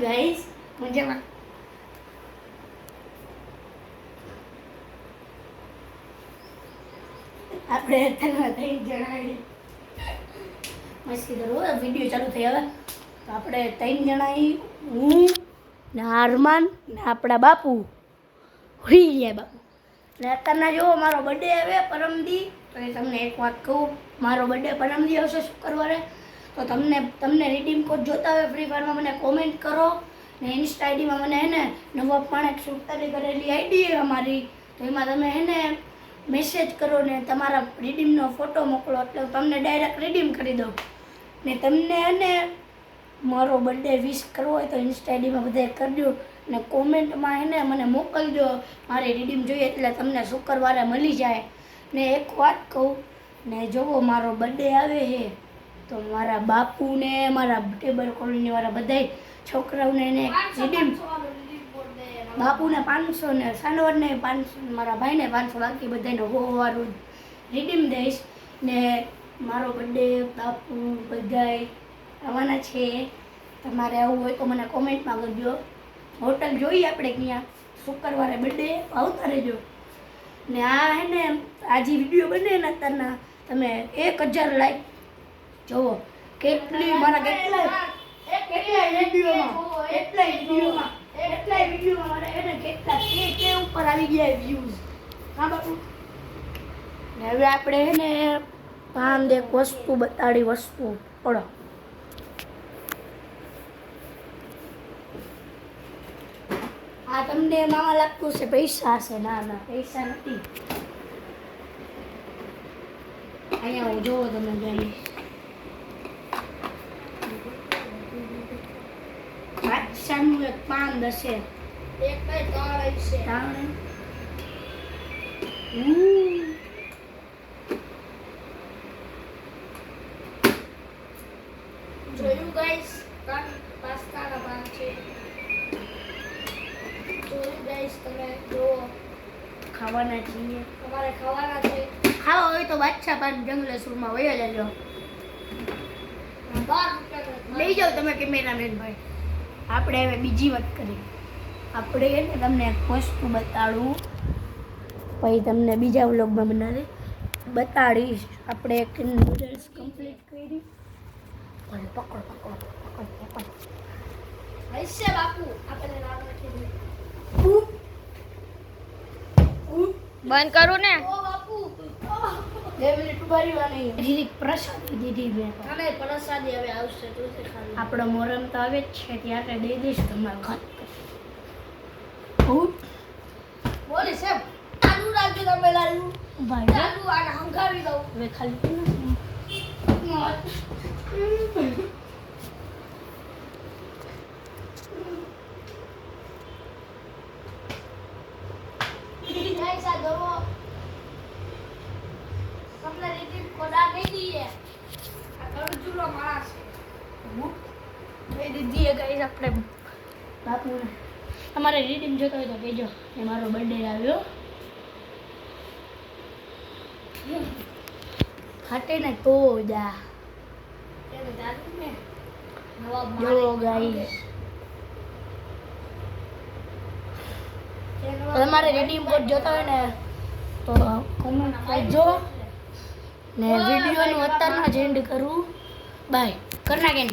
guys મજામાં આપણે અત્યારમાં 3 જણા મસ્તી કરો વિડીયો ચાલુ થઈ હવે તો આપણે 3 જણા હું ને અરમાન ને આપણા બાપુ હોઈ ગયા બાપુ ને અત્યારના જો મારો બર્થડે આવે પરમદી તો તમને એક વાત કહું મારો બર્થડે પરમદી આવશે શુક્રવારે તો તમને રીડીમ કોડ જોતા હોય ફ્રી ફાયરમાં મને કોમેન્ટ કરો ને ઇન્સ્ટા આઈડીમાં મને હે ને નવા પાણેક સુતારી કરેલી આઈડી અમારી તો એમાં તમે હે ને મેસેજ કરો ને તમારા રીડીમનો ફોટો મોકલો એટલે તમને ડાયરેક્ટ રીડીમ કરી દઉં ને તમને હે ને મારો બર્થડે વિશ કરવો હોય તો ઇન્સ્ટા આઈડીમાં બધાએ કરજો ને કોમેન્ટમાં હે ને મને મોકલજો મારી રીડીમ જોઈએ એટલે તમને શુક્રવારે મળી જાય ને એક વાત કહું ને જોવો મારો બર્થડે આવે છે તો મારા બાપુને મારા ટેબલ કોલોનીવાળા બધાય છોકરાઓને એને રીડીમ બાપુને 500 ને સાનવરને 500 મારા ભાઈને 500 બાકી બધાને હોવારું રીડીમ દઈશ ને મારો બર્થડે બાપુ બધાય આવવાના છે તમારે આવું હોય તો મને કોમેન્ટમાં કરજો હોટલ જોઈએ આપણે ક્યાં શુક્રવારે બર્થડે આવતા રહેજો ને આ હે ને આજે વિડીયો બને ને અત્યારના તમે 1000 લાઈક જોવો કેટલી મારા કેટલાય વિડીયોમાં મારે એને કેટલા કે ઉપર આવી ગયા વ્યૂઝ હા બાપુ ને હવે આપણે હે ને પાંચ એક વસ્તુ બતાડી વસ્તુ પડો આ તમને મામા લાગતું છે પૈસા હશે ના ના પૈસા નથી અહીંયા હું જોવો તમે જઈ બાદશાહનું એક પાન હશે એક કઈ તાળ છે તાળ જોયું ગાઈસ પાસ્તાના પાન છે જોયું ગાઈસ તમે જો ખાવાના છીએ તમારે ખાવાના છે ખાવા હોય તો બાદશાહ પાન જંગલેશ્વરમાં વયા જજો લઈ જાઓ તમે કેમેરામેન ભાઈ આપણે હવે બીજી વાત કરીએ આપણે ને તમને એક વસ્તુ બતાડું પછી તમને બીજા વ્લોગમાં બતાડીશ આપણે એક નૂડલ્સ કમ્પ્લીટ કરી પકડ હૈસે બાપુ આપણે બંધ કરું ને ઓ બાપુ 2 મિનિટ ઉભારી વાની દીદી પ્રસાદી દીધી મેં તમે પ્રસાદી હવે આવશે તો ખાલી આપણો મોરમ તો આવે જ છે ત્યારે દઈ દઈશ તમારે ઘર બોલે સાહેબ આલુ રાખજો તમે લાલુ ભાઈ આલુ આને હંગાવી દઉં હવે ખાલી ગાઈસ આ દો તમને રીતિક કોડા દઈ દઈએ આ કરજુલો માણસ છે એ દીદી ગાઈસ આપણે બાપુને અમારે રીડિંગ જોતો હોય તો કહેજો કે મારો બર્થડે આવ્યો ખાટે ને તો જા એને દાદુ ને નવાબ જો ગાઈસ તમારે રીડિંગ કોડ જોતા હોય ને તો કોમેન્ટ કરજો ને વિડીયોનું અત્યારમાં જ એન્ડ કરું બાય કર નાખે